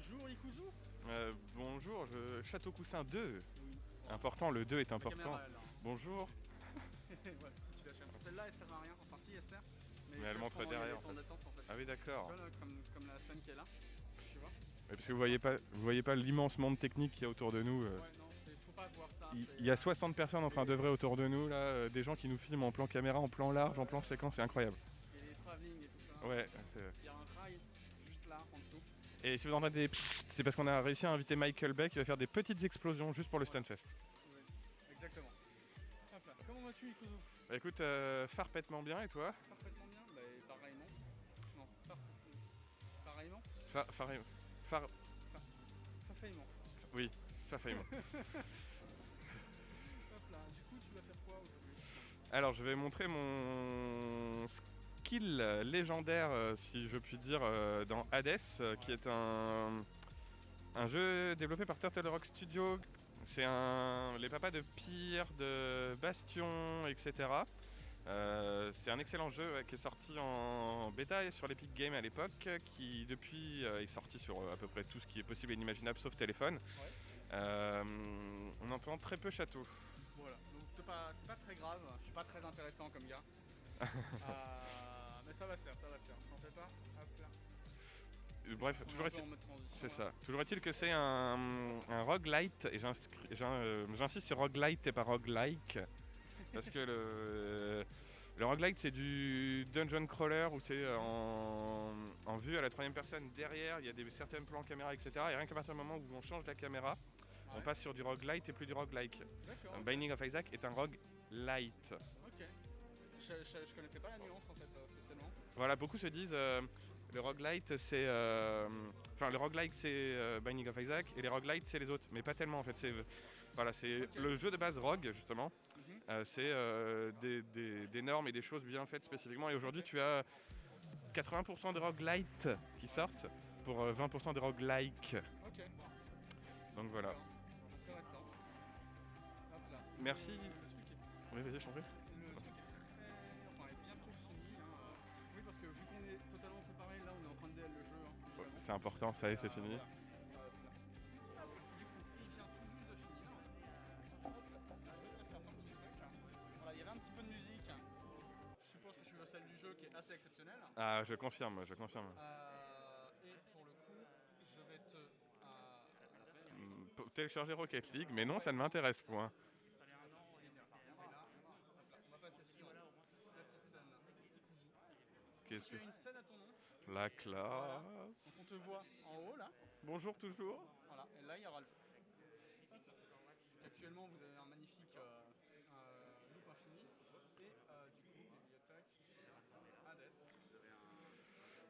Bonjour Ikuzu. Bonjour, Château Coussin 2. Oui. Important, le 2 est La important. caméra, elle, hein. Bonjour. Voilà, si tu la chaînes. Celle-là elle sert à rien, enfin si elle sert. Mais elle montre pendant il y a derrière des en temps fait. d'attente en fait. Ah oui d'accord. Tu vois, là, comme la scène qui est là. Tu vois. Oui, parce que vous voyez pas l'immense monde technique qu'il y a autour de nous. Ouais non, faut pas voir ça. Il y a 60 personnes en train d'œuvrer autour de nous là, des gens qui nous filment en plan caméra, en plan large, en plan séquence, c'est incroyable. Et les travelling et tout ça. Ouais. Il y a un rail juste là en dessous. Et si vous entendez des psst, c'est parce qu'on a réussi à inviter Michael Bay qui va faire des petites explosions juste pour le Stunfest. Ouais, exactement. Hop là. Comment vas-tu Ikuzu? Bah écoute, parfaitement bien et toi? Parfaitement bien. Bah pareillement. Non, pareillement. Parfaitement. Oui, parfaitement. Hop là. Du coup, tu vas faire quoi aujourd'hui? Alors je vais montrer mon skill légendaire, si je puis dire, dans Hades, qui est un jeu développé par Turtle Rock Studio. C'est les papas de Pyre, de Bastion, etc. C'est un excellent jeu qui est sorti en bêta sur l'Epic Game à l'époque, qui depuis est sorti sur à peu près tout ce qui est possible et inimaginable sauf téléphone. Ouais. On entend très peu château. Voilà, donc c'est pas très grave, je suis pas très intéressant comme gars. Mais ça va se faire, t'en fais pas. Hop là. Bref, toujours est-il. C'est ça. Toujours est-il que c'est un roguelite, et j'insiste sur roguelite et pas roguelike, parce que le roguelite c'est du dungeon crawler où c'est en vue à la troisième personne derrière, il y a certains plans caméra, etc. Et rien qu'à partir du moment où on change la caméra, on passe sur du roguelite et plus du roguelike. D'accord. Binding of Isaac est un roguelite. Ok. Je connaissais pas la nuance en fait, spécialement. Voilà, beaucoup se disent le roguelite c'est. le roguelike c'est Binding of Isaac et les roguelites c'est les autres, mais pas tellement en fait. C'est okay. Le jeu de base Rogue justement. C'est des normes et des choses bien faites spécifiquement. Et aujourd'hui tu as 80% de roguelites qui sortent pour 20% de roguelike. Ok. Donc voilà. Intéressant. Hop là. Merci. Oui, vas-y, je t'en prie. Enfin, est bientôt fini. Oui, parce que vu qu'on est totalement séparés, là on est en train de DL le jeu. Ouais, c'est important, ça y est, c'est fini. Voilà. Du coup, il vient tout juste de finir. Hop là. Je vais faire ton petit truc. Voilà, il y avait un petit peu de musique. Je suppose que tu veux celle du jeu qui est assez exceptionnelle. Ah, je confirme. Et pour le coup, je vais te télécharger Rocket League, mais non, ça ne m'intéresse point. On va passer sur la petite scène Ikuzu. Qu'est-ce que Tu as une scène à ton nom. La classe. Voilà. Donc on te voit en haut là. Bonjour toujours. Voilà, et là il y aura le jeu. Actuellement vous avez un magnifique loop infini. Et du coup, bibliothèque Hades. Il est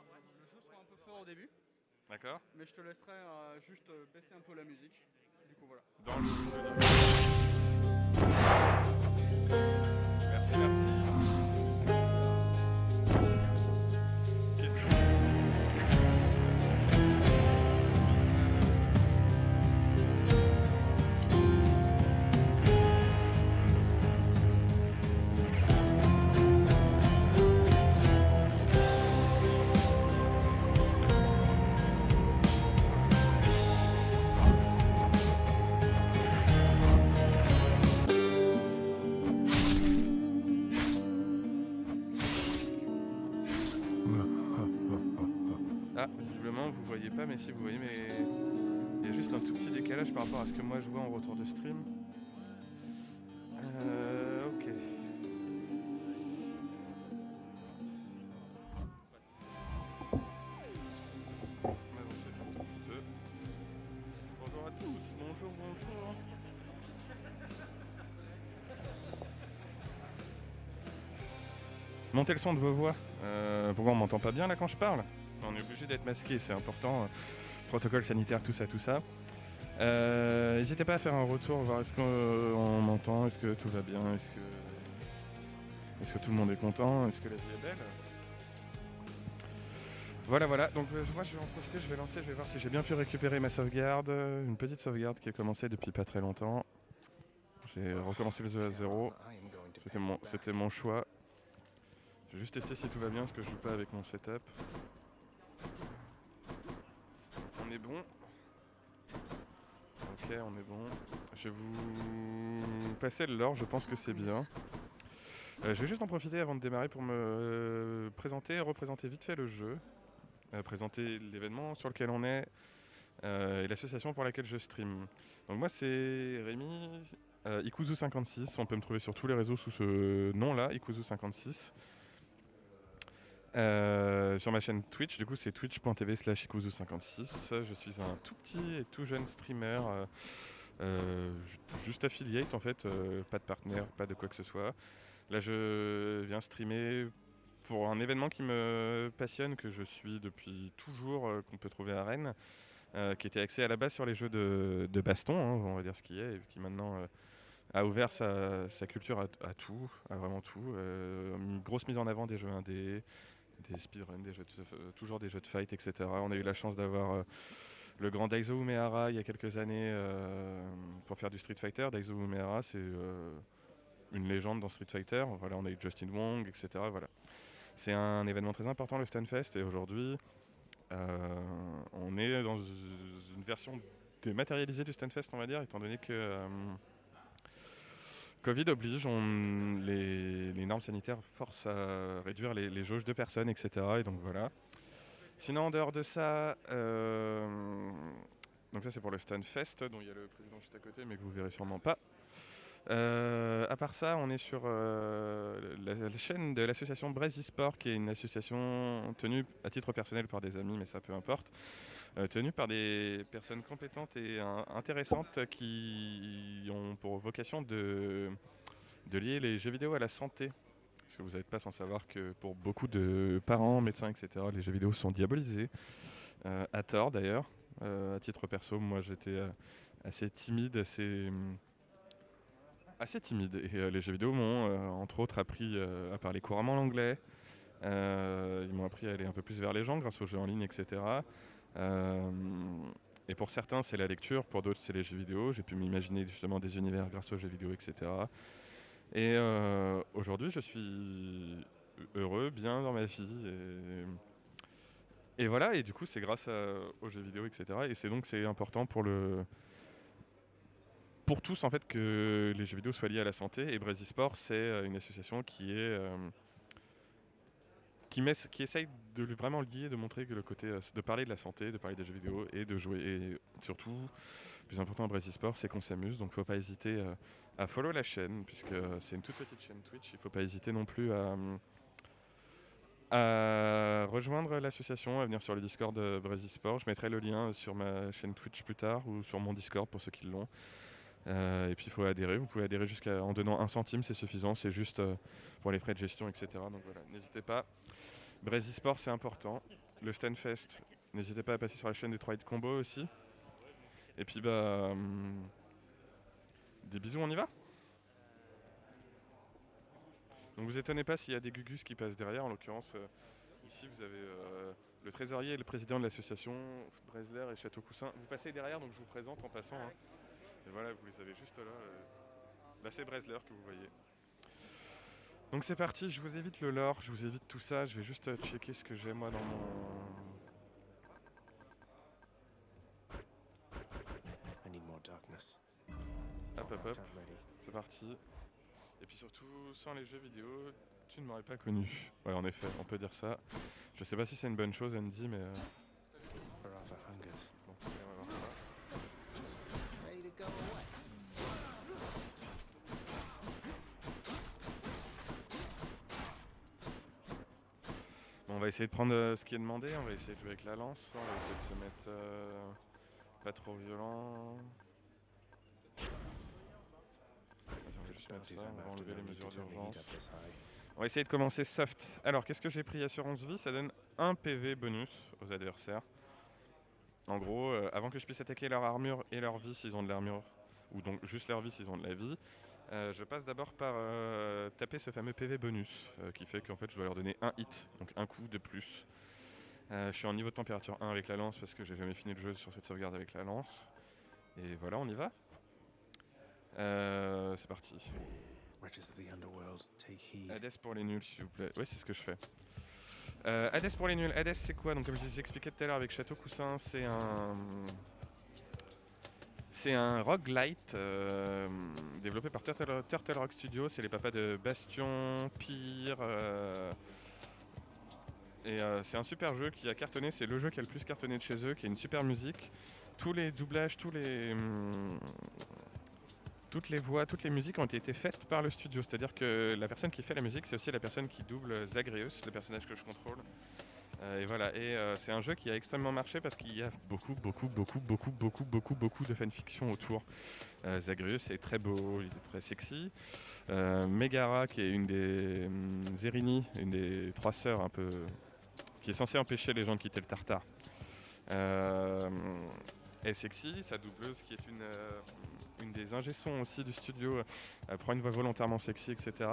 possible que le jeu soit un peu fort au début. D'accord. Mais je te laisserai juste baisser un peu la musique. Du coup voilà. Dans le jeu. Merci, merci. Ah, visiblement vous voyez pas, mais si vous voyez, mais il y a juste un tout petit décalage par rapport à ce que moi je vois en retour de stream. Ok. On va avancer un tout petit peu. Bonjour à tous, bonjour. Montez le son de vos voix. Pourquoi on m'entend pas bien là quand je parle? On est obligé d'être masqué, c'est important. Protocole sanitaire, tout ça. N'hésitez pas à faire un retour, voir est-ce qu'on m'entend, est-ce que tout va bien, est-ce que tout le monde est content, est-ce que la vie est belle. Voilà, donc moi je vais en profiter, je vais voir si j'ai bien pu récupérer ma sauvegarde, une petite sauvegarde qui a commencé depuis pas très longtemps. J'ai recommencé le jeu à zéro, c'était mon choix. Je vais juste tester si tout va bien parce que je joue pas avec mon setup. On est bon. Ok, on est bon. Je vais vous passer le lore, je pense que c'est bien. Je vais juste en profiter avant de démarrer pour me présenter et représenter vite fait le jeu. Présenter l'événement sur lequel on est et l'association pour laquelle je stream. Donc moi c'est Rémi, Ikuzu56, on peut me trouver sur tous les réseaux sous ce nom-là, Ikuzu56. Sur ma chaîne Twitch, du coup c'est twitch.tv/ikuzu56. Je suis un tout petit et tout jeune streamer, juste affiliate en fait, pas de partenaire, pas de quoi que ce soit. Là je viens streamer pour un événement qui me passionne, que je suis depuis toujours, qu'on peut trouver à Rennes, qui était axé à la base sur les jeux de baston, hein, on va dire ce qui est, et qui maintenant a ouvert sa culture à tout, à vraiment tout. Une grosse mise en avant des jeux indés, des speedruns, toujours des jeux de fight, etc. On a eu la chance d'avoir le grand Daizo Umehara il y a quelques années pour faire du Street Fighter. Daizo Umehara, c'est une légende dans Street Fighter. Voilà, on a eu Justin Wong, etc. Voilà. C'est un événement très important, le Stunfest, et aujourd'hui, on est dans une version dématérialisée du Stunfest, on va dire, étant donné que Covid oblige, les normes sanitaires forcent à réduire les jauges de personnes, etc. Et donc voilà. Sinon, en dehors de ça, donc ça c'est pour le Stunfest, dont il y a le président juste à côté, mais que vous verrez sûrement pas. À part ça, on est sur la chaîne de l'association Brez eSport, qui est une association tenue à titre personnel par des amis, mais ça peu importe, tenue par des personnes compétentes et intéressantes qui ont pour vocation de lier les jeux vidéo à la santé. Parce que vous n'êtes pas sans savoir que pour beaucoup de parents, médecins, etc., les jeux vidéo sont diabolisés, à tort d'ailleurs. À titre perso, moi j'étais assez timide, assez timide. Et les jeux vidéo m'ont entre autres appris à parler couramment l'anglais. Ils m'ont appris à aller un peu plus vers les gens grâce aux jeux en ligne, etc. Et pour certains c'est la lecture, pour d'autres c'est les jeux vidéo. J'ai pu m'imaginer justement des univers grâce aux jeux vidéo, etc. Et aujourd'hui je suis heureux, bien dans ma vie. Et voilà, et du coup c'est grâce aux jeux vidéo, etc. Et c'est important pour tous en fait que les jeux vidéo soient liés à la santé. Et Brez eSport, c'est une association qui essaye de vraiment lier, de montrer que le côté de parler de la santé, de parler des jeux vidéo et de jouer. Et surtout, le plus important à Brez eSport, c'est qu'on s'amuse. Donc faut pas hésiter à follow la chaîne, puisque c'est une toute petite chaîne Twitch. Il faut pas hésiter non plus à rejoindre l'association, à venir sur le Discord de Brez eSport. Je mettrai le lien sur ma chaîne Twitch plus tard ou sur mon Discord pour ceux qui l'ont. Et puis il faut adhérer, vous pouvez adhérer en donnant 1 centime, c'est suffisant, c'est juste pour les frais de gestion, etc. Donc voilà, n'hésitez pas. Brez eSport, c'est important. Le Stunfest, n'hésitez pas à passer sur la chaîne des 3 hit combo aussi. Et puis des bisous, on y va. Donc vous étonnez pas s'il y a des gugus qui passent derrière, en l'occurrence ici vous avez le trésorier et le président de l'association, Bresler et Château Coussin. Vous passez derrière, donc je vous présente en passant. Hein. Et voilà, vous les avez juste là. Là c'est Bresler que vous voyez. Donc c'est parti, je vous évite le lore, je vous évite tout ça, je vais juste checker ce que j'ai moi dans mon... Hop, c'est parti. Et puis surtout, sans les jeux vidéo, tu ne m'aurais pas connu. Ouais, en effet, on peut dire ça. Je sais pas si c'est une bonne chose, Andy, mais... Bon, on va voir ça. Bon, on va essayer de prendre ce qui est demandé, on va essayer de jouer avec la lance, on va essayer de se mettre pas trop violent. On va juste mettre ça, on va enlever les mesures d'urgence. On va essayer de commencer soft. Alors, qu'est-ce que j'ai pris? Assurance vie, ça donne 1 PV bonus aux adversaires. En gros, avant que je puisse attaquer leur armure et leur vie s'ils ont de l'armure, ou donc juste leur vie s'ils ont de la vie, je passe d'abord par taper ce fameux PV bonus, qui fait qu'en fait je dois leur donner 1 hit, donc un coup de plus. Je suis en niveau de température 1 avec la lance parce que j'ai jamais fini le jeu sur cette sauvegarde avec la lance. Et voilà, on y va. C'est parti. Hades pour les nuls, s'il vous plaît. Ouais, c'est ce que je fais. Hades pour les nuls. Hades c'est quoi? Donc comme je vous expliquais tout à l'heure avec Château Coussin, c'est un roguelite développé par Turtle Rock Studio. C'est les papas de Bastion, Pyre. C'est un super jeu qui a cartonné. C'est le jeu qui a le plus cartonné de chez eux, qui a une super musique. Tous les doublages, toutes les voix, toutes les musiques ont été faites par le studio. C'est-à-dire que la personne qui fait la musique, c'est aussi la personne qui double Zagreus, le personnage que je contrôle. Et voilà, c'est un jeu qui a extrêmement marché parce qu'il y a beaucoup de fanfiction autour. Zagreus est très beau, il est très sexy. Megara, qui est une des Zerrini, une des trois sœurs un peu, qui est censée empêcher les gens de quitter le Tartare, est sexy. Sa doubleuse, qui est une des ingé-sons aussi du studio, prend une voix volontairement sexy, etc.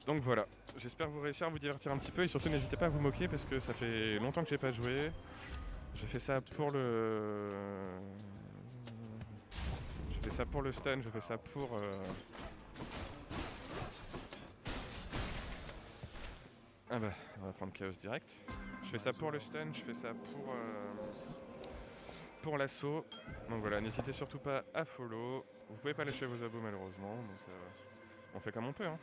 Donc voilà, j'espère vous réussir à vous divertir un petit peu et surtout n'hésitez pas à vous moquer parce que ça fait longtemps que j'ai pas joué. Je fais ça pour le stun, je fais ça pour Ah bah, on va prendre Chaos direct. Je fais ça pour le stun, je fais ça pour l'assaut. Donc voilà, n'hésitez surtout pas à follow. Vous pouvez pas lâcher vos abos malheureusement, donc on fait comme on peut, hein.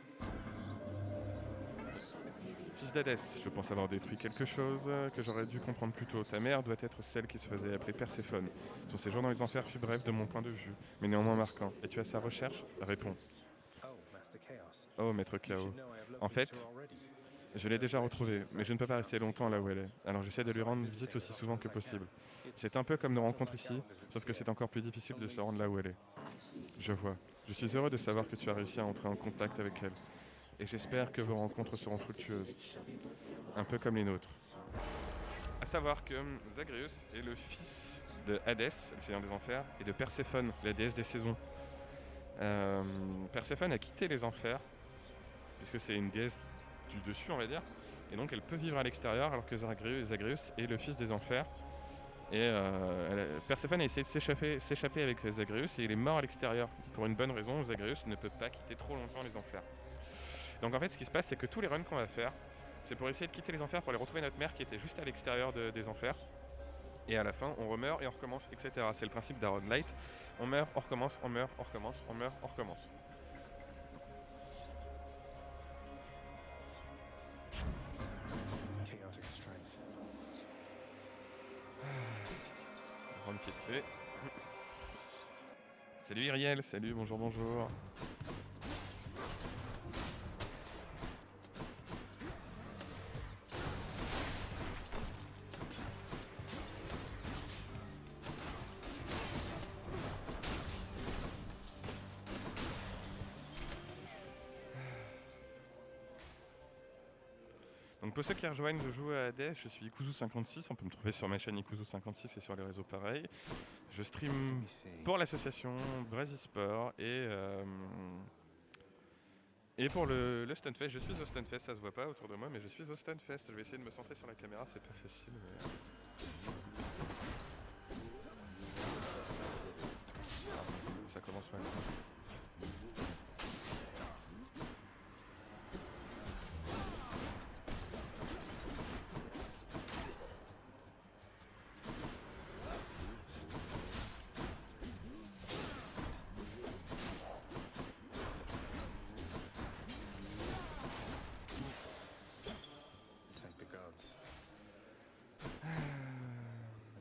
Fils d'Hadès, je pense avoir détruit quelque chose que j'aurais dû comprendre plus tôt. Ta mère doit être celle qui se faisait appeler Perséphone. Son séjour dans les enfers fut bref de mon point de vue, mais néanmoins marquant. Et tu as sa recherche? Réponds. Oh, Maître Chaos. En fait, je l'ai déjà retrouvée, mais je ne peux pas rester longtemps là où elle est. Alors j'essaie de lui rendre visite aussi souvent que possible. C'est un peu comme nos rencontres ici, sauf que c'est encore plus difficile de se rendre là où elle est. Je vois. Je suis heureux de savoir que tu as réussi à entrer en contact avec elle. Et j'espère que vos rencontres seront fructueuses. Un peu comme les nôtres. A savoir que Zagreus est le fils de Hadès, le seigneur des enfers, et de Perséphone, la déesse des saisons. Perséphone a quitté les enfers, puisque c'est une déesse du dessus, on va dire, et donc elle peut vivre à l'extérieur, alors que Zagreus est le fils des enfers. Et Perséphone a essayé de s'échapper avec Zagreus, et il est mort à l'extérieur. Pour une bonne raison, Zagreus ne peut pas quitter trop longtemps les enfers. Donc en fait, ce qui se passe, c'est que tous les runs qu'on va faire, c'est pour essayer de quitter les enfers, pour aller retrouver notre mère qui était juste à l'extérieur des enfers. Et à la fin, on remeurt et on recommence, etc. C'est le principe d'un roguelite. On meurt, on recommence, on meurt, on recommence, on meurt, on recommence. On prend une petite clé. Salut Iriel, salut, bonjour, bonjour. Donc pour ceux qui rejoignent, je joue à Hades, je suis Ikuzu56, on peut me trouver sur ma chaîne Ikuzu56 et sur les réseaux pareils. Je stream pour l'association Brésil Sport et pour le Stunfest. Je suis au Stunfest, ça se voit pas autour de moi, mais je suis au Stunfest. Je vais essayer de me centrer sur la caméra, c'est pas facile. Mais... ça commence mal.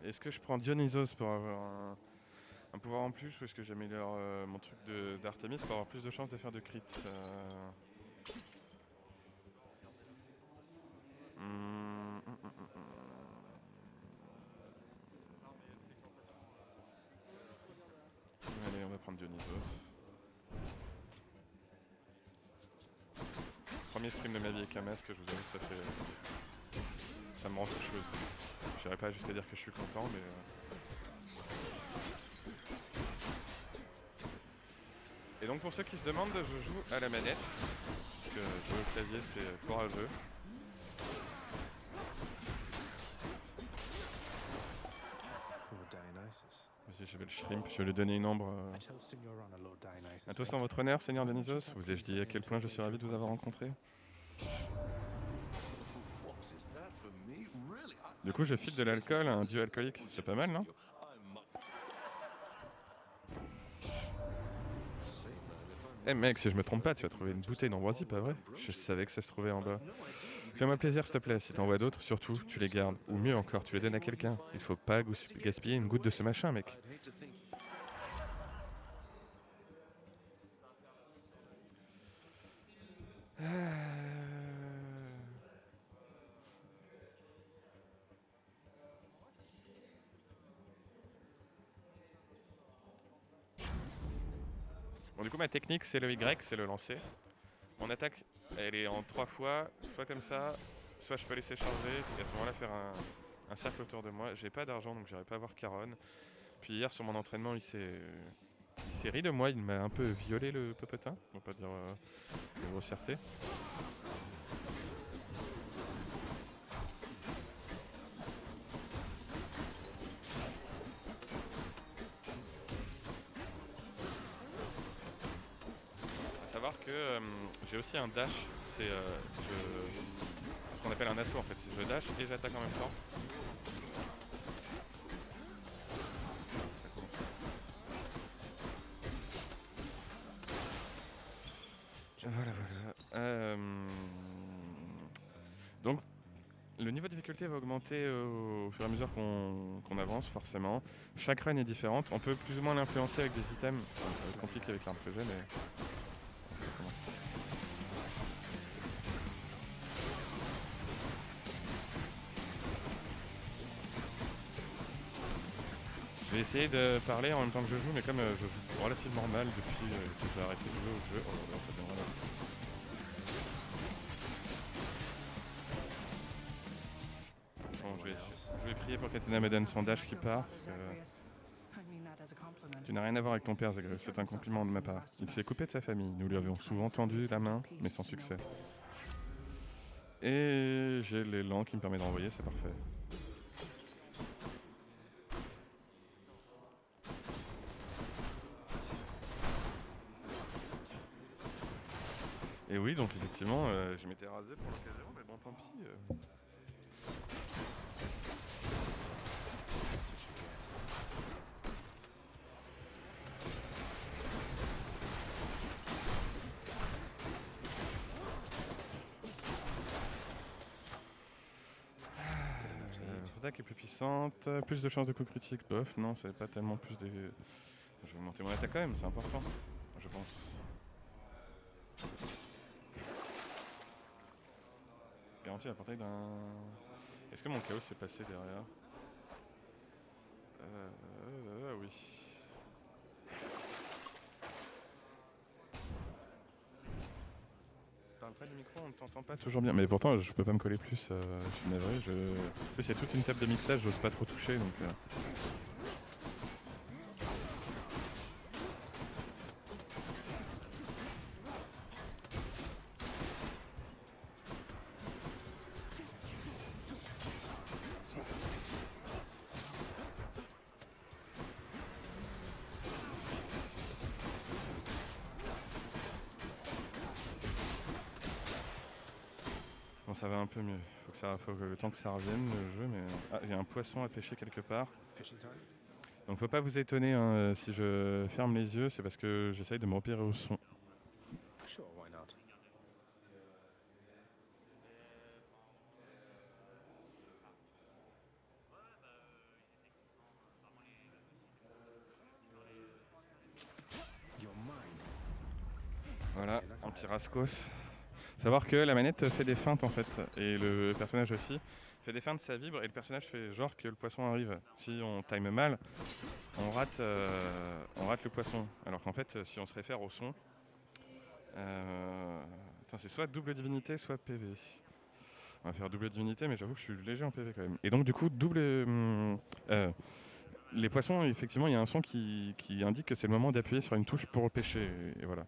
Est-ce que je prends Dionysos pour avoir un pouvoir en plus, ou est-ce que j'améliore mon truc d'Artemis pour avoir plus de chances de faire de crit? Allez, on va prendre Dionysos. Premier stream de ma vie avec un masque, je vous avoue, ça me rend quelque chose. Je n'irai pas jusqu'à dire que je suis content, mais... Et donc pour ceux qui se demandent, je joue à la manette, parce que jouer au clavier c'est courageux. Je vais le shrimp, je vais lui donner une ombre. À tous en votre honneur, Seigneur Dionysos, vous ai-je dit à quel point je suis ravi de vous avoir rencontré? Du coup, je file de l'alcool à un duo alcoolique. C'est pas mal, non? Eh mec, si je me trompe pas, tu as trouvé une bouteille d'ambroisie, pas vrai? Je savais que ça se trouvait en bas. Fais-moi plaisir, s'il te plaît. Si t'en vois d'autres, surtout, tu les gardes. Ou mieux encore, tu les donnes à quelqu'un. Il faut pas gaspiller une goutte de ce machin, mec. Bon, du coup, ma technique, c'est le Y, c'est le lancer. Mon attaque, elle est en 3 fois, soit comme ça, soit je peux laisser charger, et à ce moment-là faire un cercle autour de moi. J'ai pas d'argent, donc j'irai pas voir Caron. Puis hier, sur mon entraînement, il s'est ri de moi, il m'a un peu violé le popotin, on va pas dire de grossièreté. À savoir que j'ai aussi un dash, c'est ce qu'on appelle un assaut en fait. Je dash et j'attaque en même temps. Voilà, voilà. Donc, le niveau de difficulté va augmenter au fur et à mesure qu'on avance, forcément. Chaque run est différente. On peut plus ou moins l'influencer avec des items. Ça va être compliqué avec l'arme que j'ai, mais... Je vais essayer de parler en même temps que je joue, mais comme je joue relativement mal depuis que j'ai arrêté de jouer au jeu... Oh là là, ça devient vraiment... Bon, je vais prier pour qu'Athena me donne son dash qui part. Tu n'as rien à voir avec ton père, Zagreus, c'est un compliment de ma part. Il s'est coupé de sa famille, nous lui avions souvent tendu la main, mais sans succès. Et j'ai l'élan qui me permet de renvoyer, c'est parfait. Et oui, donc effectivement, je m'étais rasé pour l'occasion, mais bon, tant pis. L'attaque est plus puissante, plus de chances de coup critique, bof, non, c'est pas tellement plus de... Je vais augmenter mon attaque quand même, c'est important, je pense. Garantie la portée d'un... Est-ce que mon chaos s'est passé derrière? Oui. Parle près du micro, on ne t'entend pas toujours bien. Mais pourtant, je peux pas me coller plus, je suis navré. En plus, il y a toute une table de mixage, j'ose pas trop toucher, donc... Bon, ça va un peu mieux. Faut que le temps que ça revienne, le jeu, mais... Ah, il y a un poisson à pêcher quelque part. Donc faut pas vous étonner, hein, si je ferme les yeux, c'est parce que j'essaye de me repérer au son. Voilà, un petit rascos. Savoir que la manette fait des feintes en fait, et le personnage aussi fait des feintes, ça vibre, et le personnage fait genre que le poisson arrive. Si on time mal, on rate le poisson. Alors qu'en fait, si on se réfère au son, c'est soit double divinité, soit PV. On va faire double divinité, mais j'avoue que je suis léger en PV quand même. Et donc du coup, les poissons, effectivement, il y a un son qui indique que c'est le moment d'appuyer sur une touche pour pêcher, et voilà.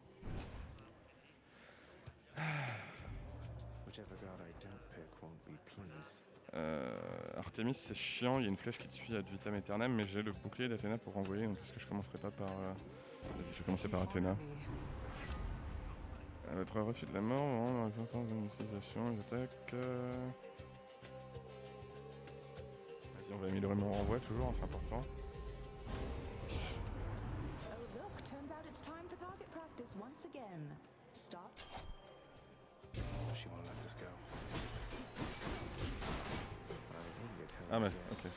Artemis, c'est chiant, il y a une flèche qui te suit ad vitam aeternam, mais j'ai le bouclier d'Athéna pour renvoyer, donc est-ce que je commencerai pas par... je vais commencer par Athéna. Votre refus de la mort, dans les instances d'initialisation, les attaques... On va améliorer mon renvoi toujours, c'est important. Oh look, turns out it's time for target practice once again. Stop. She won't let us go. Ah mais, ok.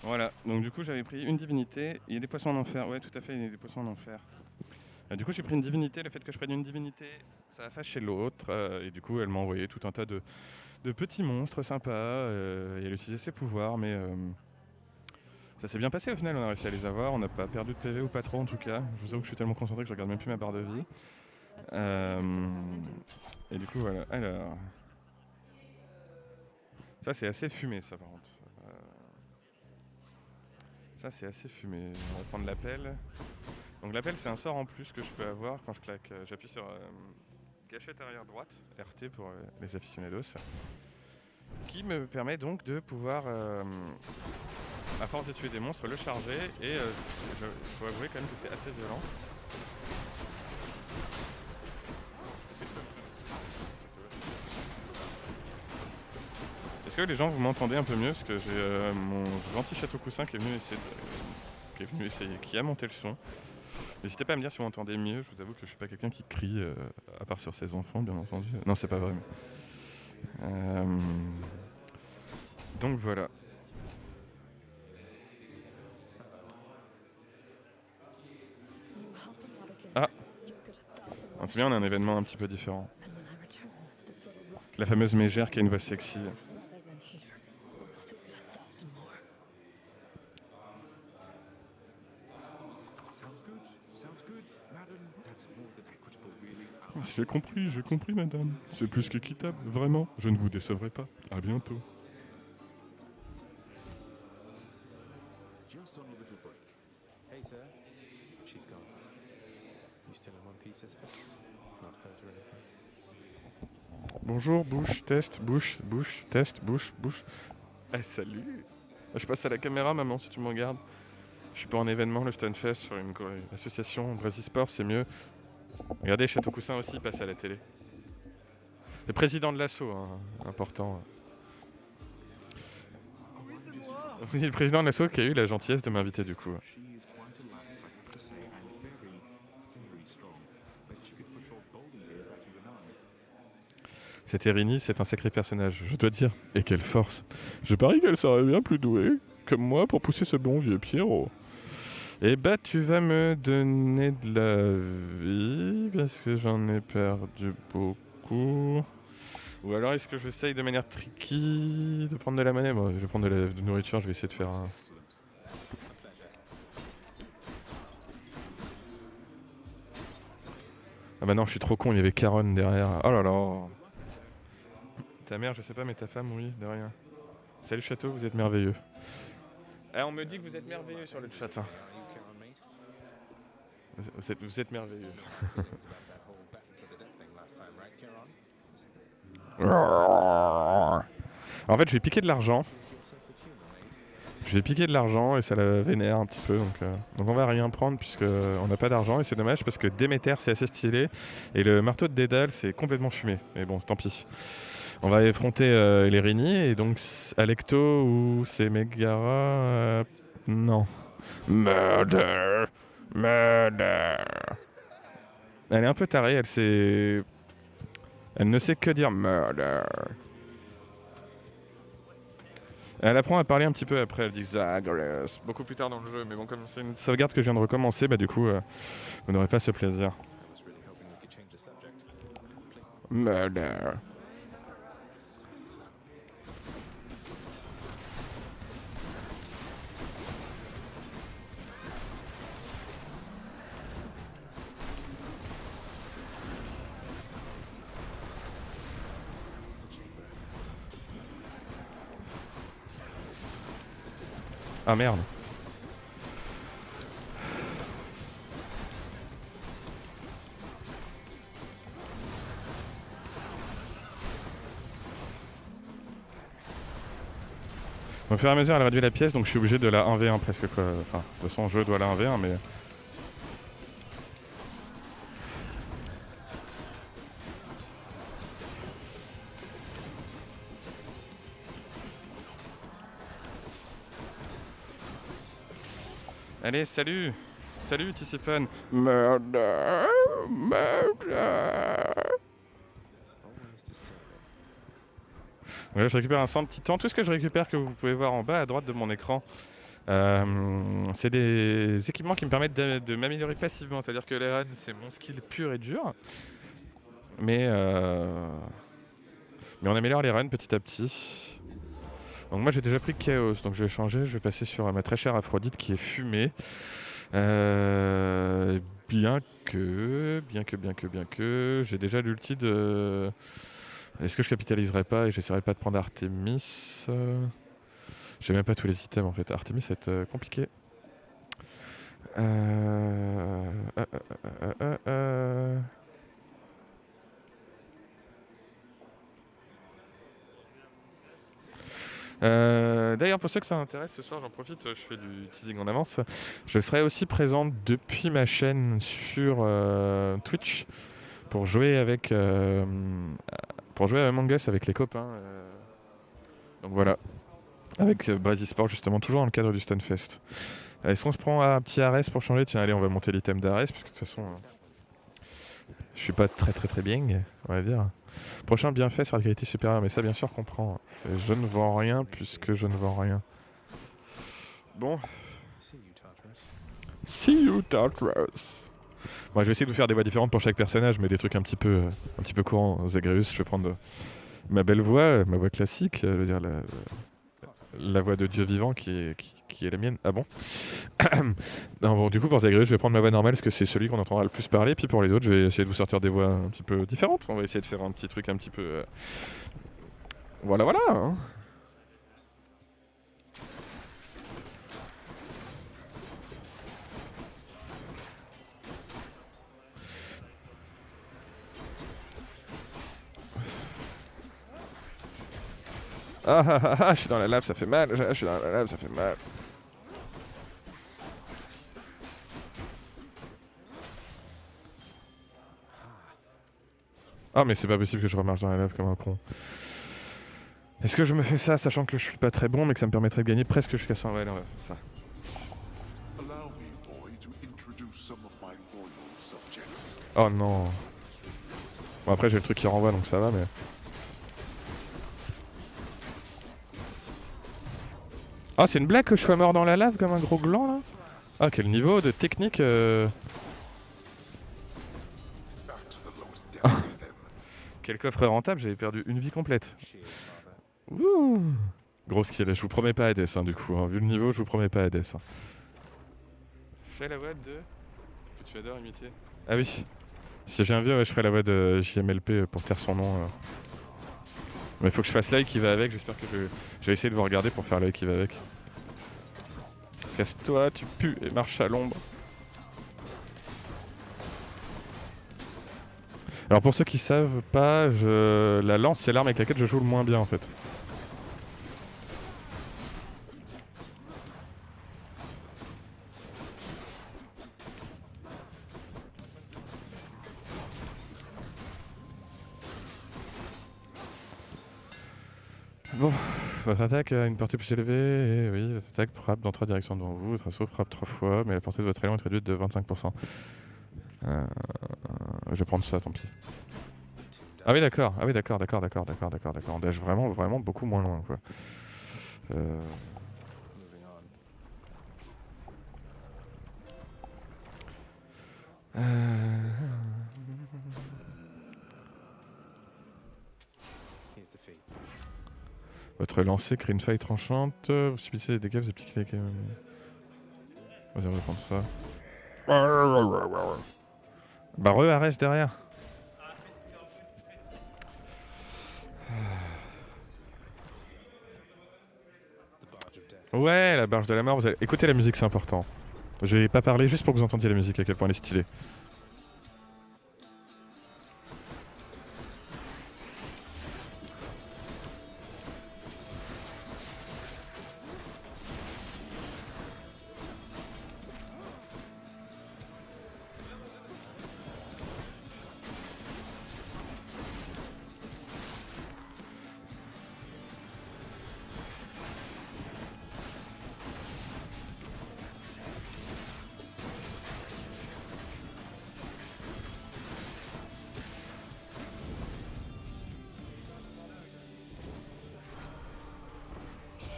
Voilà, donc du coup j'avais pris une divinité, il y a des poissons en enfer, ouais tout à fait, il y a des poissons en enfer. Du coup j'ai pris une divinité, le fait que je prenne une divinité, ça a fâché l'autre, et du coup elle m'a envoyé tout un tas de petits monstres sympas, et elle utilisait ses pouvoirs, mais ça s'est bien passé au final, on a réussi à les avoir, on n'a pas perdu de PV ou pas trop en tout cas. Je vous avoue que je suis tellement concentré que je regarde même plus ma barre de vie. Et du coup voilà, alors... Ça c'est assez fumé ça par contre. Ça c'est assez fumé. On va prendre l'appel. Donc l'appel c'est un sort en plus que je peux avoir quand je claque. J'appuie sur gâchette arrière droite, RT pour les aficionados, qui me permet donc de pouvoir, à force de tuer des monstres, le charger et je dois avouer quand même que c'est assez violent. Est-ce que les gens vous m'entendez un peu mieux parce que j'ai mon gentil château coussin qui est venu essayer, qui a monté le son. N'hésitez pas à me dire si vous m'entendez mieux. Je vous avoue que je suis pas quelqu'un qui crie, à part sur ses enfants, bien entendu. Non, c'est pas vrai. Donc voilà. Ah, c'est bien, on a un événement un petit peu différent. La fameuse mégère qui a une voix sexy. J'ai compris, madame. C'est plus qu'équitable, vraiment. Je ne vous décevrai pas. À bientôt. Just on a little break. Hey, sir. She's gone. You still in one piece, as if not hurt or anything? Bonjour, bouche, test, bouche, test, bouche. Ah, salut. Je passe à la caméra, maman, si tu me regardes. Je suis pas en événement, le Stunfest, sur une association Brasisport, c'est mieux. Regardez, Château Coussin aussi passe à la télé. Le président de l'assaut, hein, important. Oui, c'est moi. Oui, le président de l'assaut qui a eu la gentillesse de m'inviter du coup. Cette Erini, c'est un sacré personnage, je dois dire. Et quelle force. Je parie qu'elle serait bien plus douée, comme moi, pour pousser ce bon vieux Pierrot. Eh bah, tu vas me donner de la vie, parce que j'en ai perdu beaucoup. Ou alors, est-ce que j'essaye de manière tricky de prendre de la monnaie? Bon, je vais prendre de la nourriture, je vais essayer de faire un... Ah bah non, je suis trop con, il y avait Caronne derrière. Oh là là. Ta mère, je sais pas, mais ta femme, oui, de rien. Salut Château, vous êtes merveilleux. Ah, on me dit que vous êtes merveilleux sur le chat. Hein. Vous êtes merveilleux. En fait, je vais piquer de l'argent. Et ça la vénère un petit peu. Donc on va rien prendre puisqu'on n'a pas d'argent et c'est dommage parce que Déméter c'est assez stylé et le marteau de Dédale c'est complètement fumé. Mais bon, tant pis. On va affronter les Rini et donc Alecto ou c'est Megara. Non. Murder. Elle est un peu tarée, elle ne sait que dire murder. Elle apprend à parler un petit peu après, elle dit Zagreus, beaucoup plus tard dans le jeu, mais bon, comme c'est une sauvegarde que je viens de recommencer, bah du coup, vous n'aurez pas ce plaisir. Murder. Ah merde. Au fur et à mesure, elle réduit la pièce, donc je suis obligé de la 1v1 presque quoi. Enfin, de toute façon, je dois la 1v1, mais. Allez, salut! Salut, Tissifun! Murder! Murder! Always disturbing. Ouais, je récupère un sang de titan. Tout ce que je récupère que vous pouvez voir en bas à droite de mon écran, c'est des équipements qui me permettent de m'améliorer passivement. C'est-à-dire que les runs, c'est mon skill pur et dur. Mais on améliore les runs petit à petit. Donc moi j'ai déjà pris Chaos, donc je vais changer, je vais passer sur ma très chère Aphrodite qui est fumée. Bien que, j'ai déjà l'ulti de... Est-ce que je capitaliserai pas et j'essaierai pas de prendre Artemis J'ai même pas tous les items en fait. Artemis ça va être compliqué. D'ailleurs, pour ceux que ça intéresse, ce soir, j'en profite, je fais du teasing en avance. Je serai aussi présent depuis ma chaîne sur Twitch pour jouer avec Among Us avec les copains. Donc voilà, avec Base Esport justement, toujours dans le cadre du Stunfest. Est-ce qu'on se prend un petit Ares pour changer? Tiens, allez, on va monter l'item d'Ares, parce que de toute façon, je suis pas très bien, on va dire. Prochain bienfait sur la qualité supérieure, mais ça bien sûr qu'on prend. Je ne vends rien puisque je ne vends rien. Bon. See you, Tartarus. See you, Tartarus. Moi, je vais essayer de vous faire des voix différentes pour chaque personnage, mais des trucs un petit peu courants. Zagreus, je vais prendre ma belle voix, ma voix classique, je veux dire la voix de Dieu vivant qui est la mienne. Ah bon? Non, bon, du coup, pour Zagreus, je vais prendre ma voix normale parce que c'est celui qu'on entendra le plus parler. Puis pour les autres, je vais essayer de vous sortir des voix un petit peu différentes. On va essayer de faire un petit truc un petit peu. Voilà. Hein. Je suis dans la lave, ça fait mal. Je suis dans la lave, ça fait mal. Ah mais c'est pas possible que je remarche dans la lave comme un con. Est-ce que je me fais ça sachant que je suis pas très bon mais que ça me permettrait de gagner presque jusqu'à 100? Ouais, non, on va faire ça. Allow me, boy, to introduce some of my loyal subjects. Oh non. Bon après j'ai le truc qui renvoie donc ça va mais... Ah c'est une blague que je sois mort dans la lave comme un gros gland là? Ah quel niveau de technique Back to the lowest depths of them. Quel coffre rentable, j'avais perdu une vie complète. Cheers, father. Ouh. Gros skill, je vous promets pas Hades hein, du coup, hein. Vu le niveau je vous promets pas Hades. Hein. Fais la voix de... que tu adores imiter. Ah oui. Si j'ai un vieux, ouais, je ferai la voix de JMLP pour taire son nom. Mais il faut que je fasse l'œil qui va avec, j'espère que je vais essayer de vous regarder pour faire l'œil qui va avec. Casse-toi, tu pues et marche à l'ombre. Alors pour ceux qui savent pas, la lance c'est l'arme avec laquelle je joue le moins bien en fait. Bon, votre attaque a une portée plus élevée, et oui, votre attaque frappe dans 3 directions devant vous, votre assaut frappe 3 fois, mais la portée de votre élan est réduite de 25%. Je vais prendre ça, tant pis. Ah oui d'accord, on dèche vraiment beaucoup moins loin quoi. Moving on. Here's the feat. Votre lancer crée une faille tranchante, vous subissez des dégâts, vous appliquez les dégâts. Vas-y, on va prendre ça. Bah re-arrête derrière. The barge of death Ouais, la barge de la mort, écoutez la musique, c'est important. Je vais pas parler juste pour que vous entendiez la musique, à quel point elle est stylée.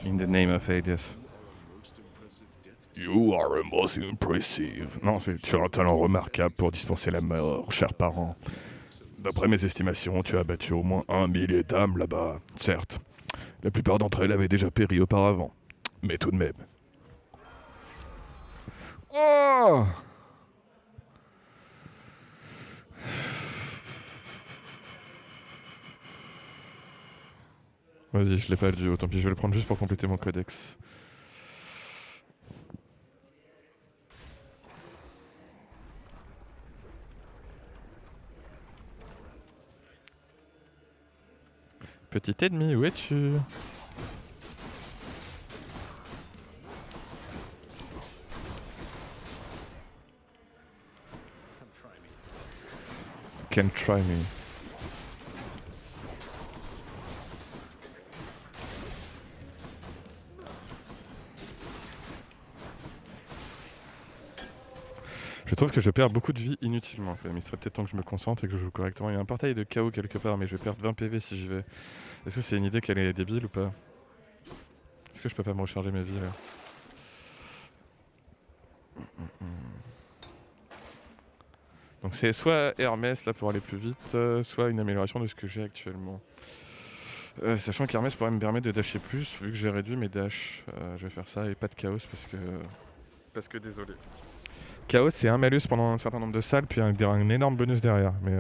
In the name of Hades. You are a most impressive. Non, tu as un talent remarquable pour dispenser la mort, cher parent. D'après mes estimations, tu as battu au moins 1 millier d'âmes là-bas. Certes, la plupart d'entre elles avaient déjà péri auparavant. Mais tout de même. Oh! Vas-y, je l'ai pas le duo, tant pis, je vais le prendre juste pour compléter mon codex. Petit ennemi, où es-tu? Can try me. Je trouve que je perds beaucoup de vie inutilement, mais il serait peut-être temps que je me concentre et que je joue correctement. Il y a un portail de chaos quelque part, mais je vais perdre 20 PV si j'y vais. Est-ce que c'est une idée qu'elle est débile ou pas? Est-ce que je peux pas me recharger mes vies là? Donc c'est soit Hermès là pour aller plus vite, soit une amélioration de ce que j'ai actuellement. Sachant qu'Hermès pourrait me permettre de dasher plus, vu que j'ai réduit mes dashs. Je vais faire ça et pas de chaos parce que désolé. Chaos c'est un malus pendant un certain nombre de salles, puis un énorme bonus derrière. Mais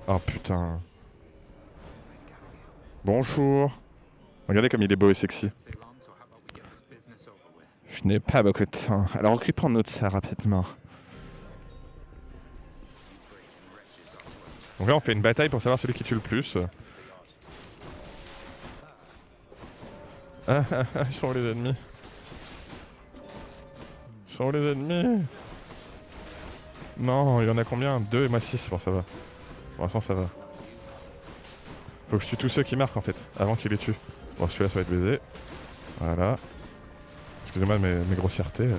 oh putain. Bonjour. Regardez comme il est beau et sexy. Je n'ai pas beaucoup de temps, alors occupons-nous de ça rapidement. Donc là on fait une bataille pour savoir celui qui tue le plus. Ah ah ah, ils sont où les ennemis? Ils sont où les ennemis? Non, il y en a combien? 2 et moi 6, bon ça va. Pour l'instant ça va. Faut que je tue tous ceux qui marquent en fait, avant qu'ils les tuent. Bon celui-là ça va être baisé. Voilà. Excusez-moi de mes grossièretés.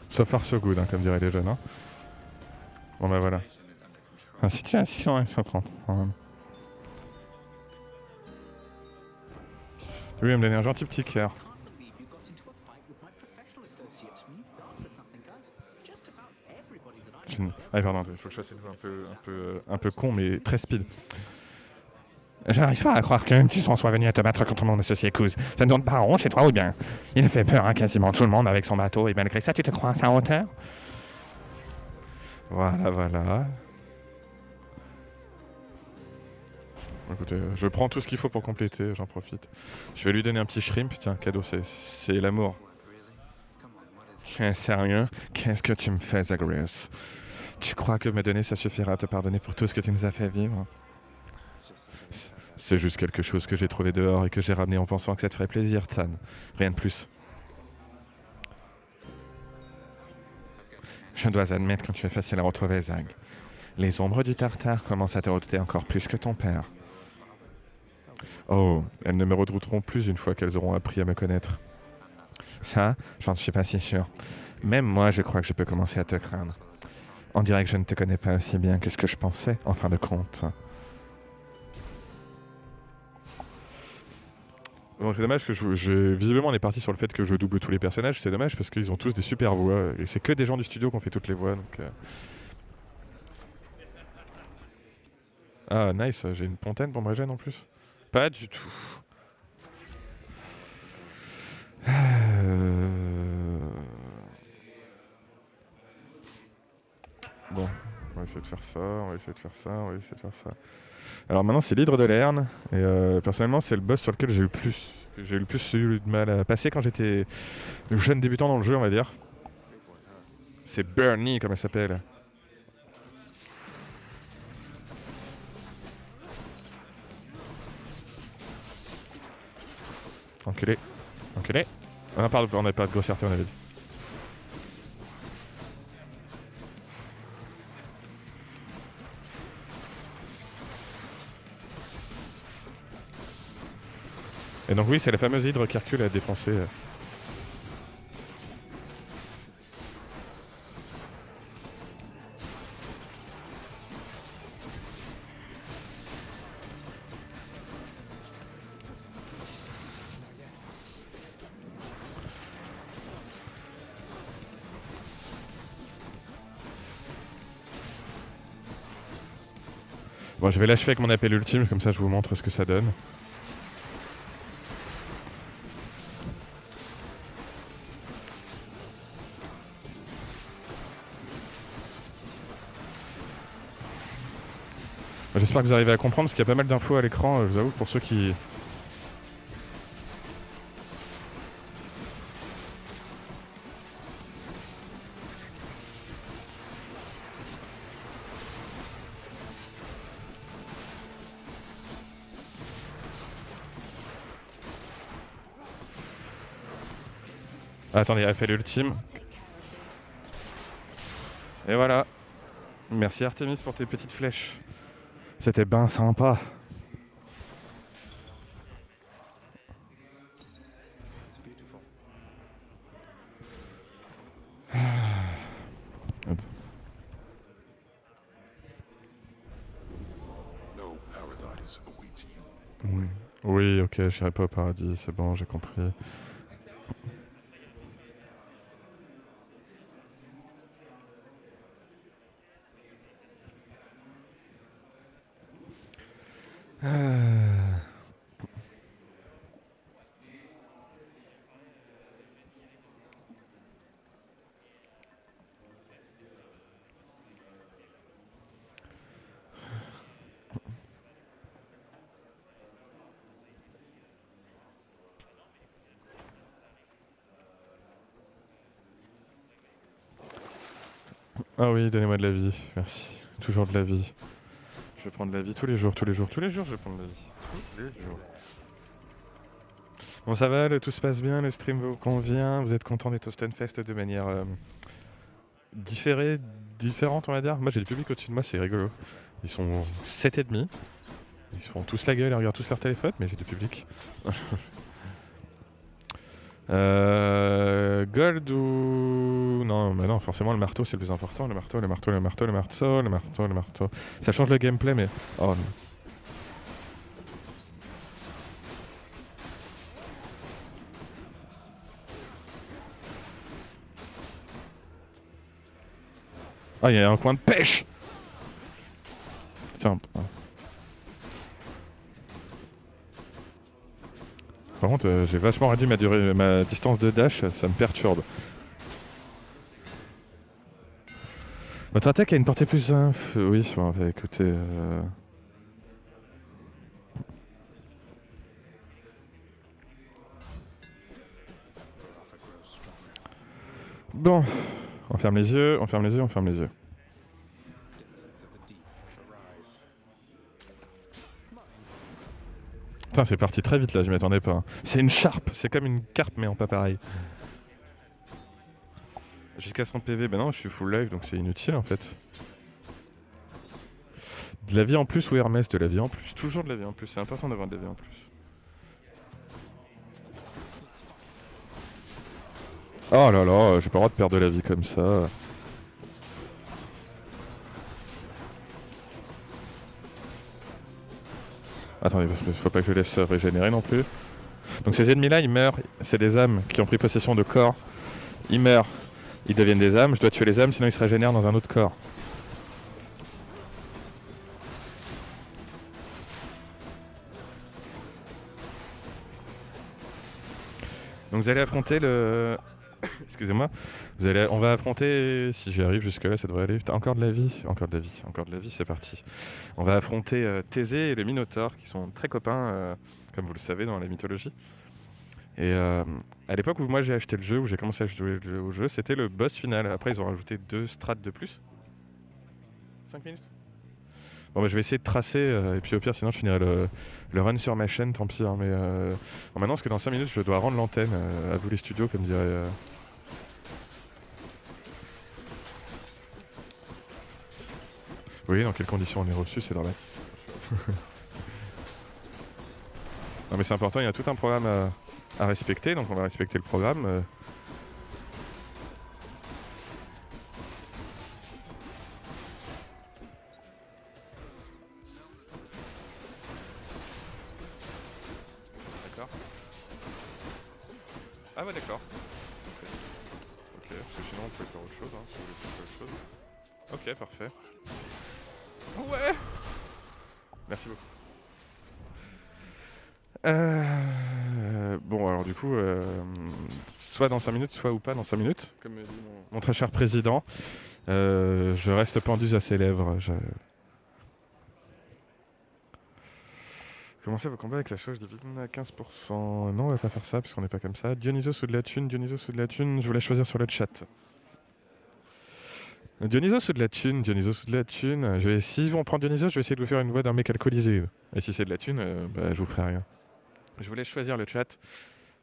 So far so good, hein, comme diraient les jeunes. Hein. Bon bah voilà. Ah, si tiens, si on s'en prend. Lui il va me donner un gentil petit cœur. Ah pardon, il faut que je fasse une voix un peu con mais très speed. Je n'arrive pas à croire qu'un Tisson soit venu à te battre contre mon associé Kuz. Ça ne tourne pas rond chez toi ou bien? Il fait peur à quasiment tout le monde avec son bateau et malgré ça tu te crois à sa hauteur? Voilà. Écoutez, je prends tout ce qu'il faut pour compléter, j'en profite. Je vais lui donner un petit shrimp, tiens, cadeau, c'est l'amour. Sérieux? Qu'est-ce que tu me fais, Zagreus? Tu crois que me donner ça suffira à te pardonner pour tout ce que tu nous as fait vivre? C'est juste quelque chose que j'ai trouvé dehors et que j'ai ramené en pensant que ça te ferait plaisir, Tan. Rien de plus. Je dois admettre que tu es facile à retrouver, Zag. Les ombres du Tartare commencent à te redouter encore plus que ton père. Oh, elles ne me redouteront plus une fois qu'elles auront appris à me connaître. Ça, j'en suis pas si sûr. Même moi, je crois que je peux commencer à te craindre. On dirait que je ne te connais pas aussi bien que ce que je pensais, en fin de compte. Bon, c'est dommage que visiblement on est parti sur le fait que je double tous les personnages, c'est dommage parce qu'ils ont tous des super voix, et c'est que des gens du studio qui ont fait toutes les voix, donc... Ah, nice, j'ai une pontaine pour me régénérer en plus. Pas du tout. On va essayer de faire ça, on va essayer de faire ça, on va essayer de faire ça. Alors maintenant c'est l'hydre de Lerne, et personnellement c'est le boss sur lequel j'ai eu le plus eu de mal à passer quand j'étais jeune débutant dans le jeu, on va dire. C'est Bernie comme elle s'appelle. Enculé. Enculé. Ah, pardon, on n'a pas de grossièreté, on avait dit. Et donc oui, c'est la fameuse hydre qu'Hercule a défoncée. Bon, je vais l'achever avec mon appel ultime, comme ça je vous montre ce que ça donne. J'espère que vous arrivez à comprendre, parce qu'il y a pas mal d'infos à l'écran, je vous avoue, pour ceux qui... Ah, attendez, appel ultime. Et voilà. Merci Artemis pour tes petites flèches. C'était ben sympa. It's beautiful. No paradise awaits you. Oui, oui, ok, je n'irai pas au paradis, c'est bon, j'ai compris. Ah oui, donnez-moi de la vie, merci. Toujours de la vie. Je vais prendre de la vie tous les jours, tous les jours, tous les jours, je vais prendre de la vie. Tous les jours. Bon, ça va, tout se passe bien, le stream vous convient, vous êtes content d'être au Stunfest de manière différente, on va dire. Moi, j'ai du public au-dessus de moi, c'est rigolo. Ils sont 7,5. Ils se font tous la gueule, ils regardent tous leur téléphone, mais j'ai du public. Gold ou... Non, mais non, forcément le marteau c'est le plus important. Le marteau, le marteau, le marteau, le marteau, le marteau, le marteau. Ça change le gameplay, mais... Oh non. Ah, il y a un coin de pêche. Tiens. Par contre, j'ai vachement réduit ma distance de dash, ça me perturbe. Votre attaque a une portée plus inf. Oui, bon, bah, écoutez... Bon, on ferme les yeux, on ferme les yeux, on ferme les yeux. Denizens of the deep, arise. Putain, c'est parti très vite là, je m'y attendais pas. C'est une charpe, c'est comme une carpe mais en pas pareil. Jusqu'à 100 PV, ben non, je suis full life donc c'est inutile en fait. De la vie en plus ou Hermès, de la vie en plus. Toujours de la vie en plus, c'est important d'avoir de la vie en plus. Oh là là, j'ai pas le droit de perdre de la vie comme ça. Attendez, faut pas que je laisse régénérer non plus. Donc ces ennemis là, ils meurent, c'est des âmes qui ont pris possession de corps. Ils meurent, ils deviennent des âmes, je dois tuer les âmes sinon ils se régénèrent dans un autre corps. Donc vous allez affronter le excusez-moi. On va affronter, si j'y arrive jusque-là, ça devrait aller. Putain, encore de la vie, c'est parti. On va affronter Thésée et le Minotaure, qui sont très copains, comme vous le savez, dans la mythologie. Et à l'époque où moi j'ai acheté le jeu, où j'ai commencé à jouer au jeu, c'était le boss final. Après, ils ont rajouté 2 strates de plus. 5 minutes. Bon, bah, je vais essayer de tracer, et puis au pire, sinon je finirai le run sur ma chaîne, tant pis. Hein, mais bon, maintenant, parce que dans 5 minutes, je dois rendre l'antenne à vous les studios, comme dirait. Oui, dans quelles conditions on est reçu, c'est dramatique. Non, mais c'est important, il y a tout un programme à respecter, donc on va respecter le programme. D'accord. Ah ouais, d'accord. Ok, parce que sinon on peut faire autre chose, hein, si vous voulez faire autre chose. Ok, parfait. Ouais. Merci beaucoup. Bon, alors du coup, soit dans 5 minutes, soit ou pas dans 5 minutes, comme me dit mon très cher président. Je reste pendu à ses lèvres. Commencez vos combats avec la chose divine à 15%. Non, on va pas faire ça, puisqu'on n'est pas comme ça. Dionysos ou de la thune, je vous laisse choisir sur le chat. Dionysos ou de la thune. Si on prend Dionysos, je vais essayer de vous faire une voix d'un mec alcoolisé. Et si c'est de la thune, je vous ferai rien. Je vous laisse choisir le chat.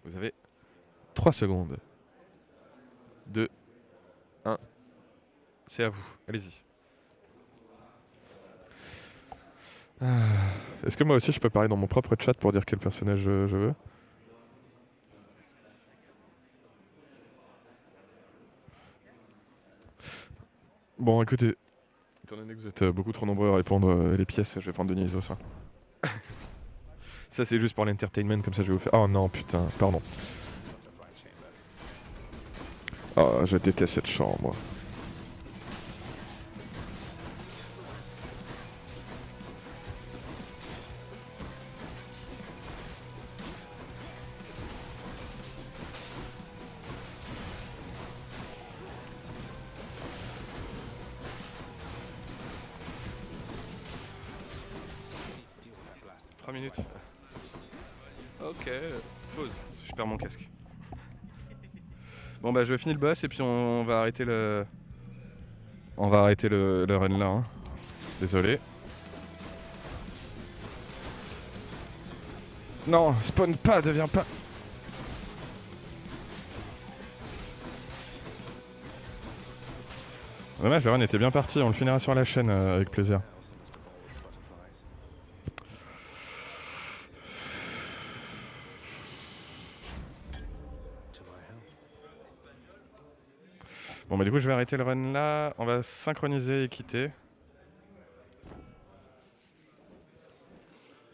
Vous avez 3 secondes. 2, 1. C'est à vous. Allez-y. Est-ce que moi aussi je peux parler dans mon propre chat pour dire quel personnage je veux ? Bon, écoutez, étant donné que vous êtes beaucoup trop nombreux à répondre les pièces, je vais prendre Dionysos. Hein. Ça, c'est juste pour l'entertainment, comme ça je vais vous faire. Oh non, putain, pardon. Oh, je déteste cette chambre, moi. Minutes. Ok, pause. Je perds mon casque. Bon bah je finis le boss et puis on va arrêter le run là. Hein. Désolé. Non, spawn pas, deviens pas. Dommage, le run était bien parti. On le finira sur la chaîne avec plaisir. Bon bah du coup je vais arrêter le run là, on va synchroniser et quitter. Et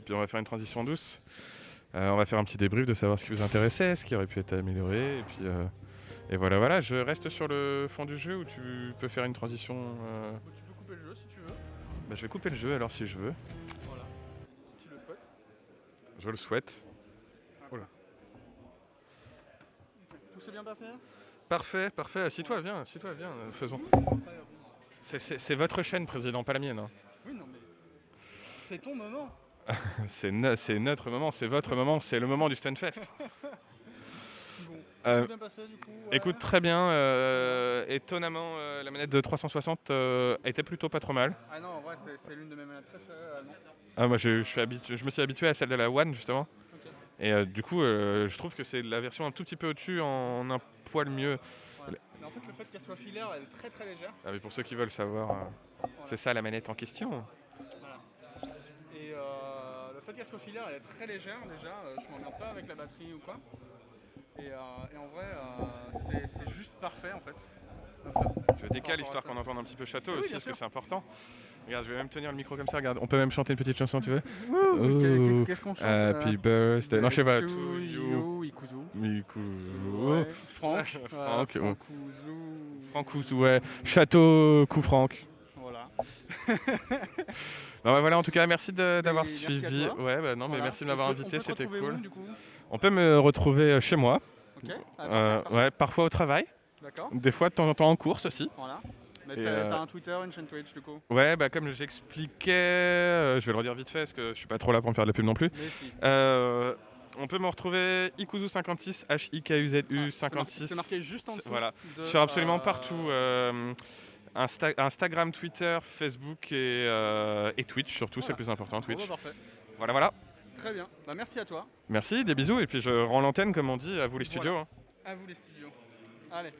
puis on va faire une transition douce. On va faire un petit débrief de savoir ce qui vous intéressait, ce qui aurait pu être amélioré. Et puis et voilà, je reste sur le fond du jeu ou tu peux faire une transition Tu peux couper le jeu si tu veux. Bah je vais couper le jeu alors si je veux. Voilà, si tu le souhaites. Je le souhaite. Oh là. Tout s'est bien passé ? Parfait, assis-toi, viens, faisons. C'est votre chaîne, président, pas la mienne. Hein. Oui, non mais... C'est ton moment. C'est notre moment, c'est votre moment, c'est le moment du Stunfest. Bon, ça s'est bien passé du coup. Écoute, très bien. Étonnamment, la manette de 360 était plutôt pas trop mal. Ah non, en vrai, c'est l'une de mes manettes préférées. Non. Ah, moi, je me suis habitué à celle de la One, justement. Okay. Et du coup, je trouve que c'est la version un tout petit peu au-dessus, en un poil mieux. Ouais. Mais en fait, le fait qu'elle soit filaire, elle est très très légère. Ah, mais pour ceux qui veulent savoir, voilà. c'est ça la manette en question. Voilà. Et le fait qu'elle soit filaire, elle est très légère déjà. Je m'emmerde pas avec la batterie ou quoi. Et en vrai, c'est juste parfait en fait. Je décale histoire qu'on entende un petit peu château aussi, parce sûr. que c'est important. Regarde, je vais même tenir le micro comme ça, regarde. On peut même chanter une petite chanson, tu veux? Qu'est-ce qu'on chante? Happy birthday. Non, je sais pas. To you, Ikuzu. Ikuzu. Ouais. Franck. Franck, ouais. Château, coup Franck. Voilà. Non, bah voilà, en tout cas, merci d'avoir suivi. Merci à toi. Ouais, bah non, mais Voilà. merci de m'avoir invité, c'était cool. Du coup On peut me retrouver chez moi. Ok. Parfait. Ouais, parfois au travail, D'accord. des fois de temps en temps en course aussi. Voilà. Mais Et, t'as un Twitter, une chaîne Twitch du coup. Ouais, bah comme j'expliquais, je vais le redire vite fait parce que je suis pas trop là pour me faire de la pub non plus. Mais si. On peut me retrouver Ikuzu56, HIKUZU56. C'est marqué juste en dessous. Voilà. de, Sur absolument partout. Instagram, Twitter, Facebook et Twitch surtout, c'est le plus important, Bon, bah, Twitch. parfait. Voilà. Très bien. Bah, merci à toi. Merci, des bisous et puis je rends l'antenne comme on dit, à vous les studios. Voilà. Hein. À vous les studios. Allez.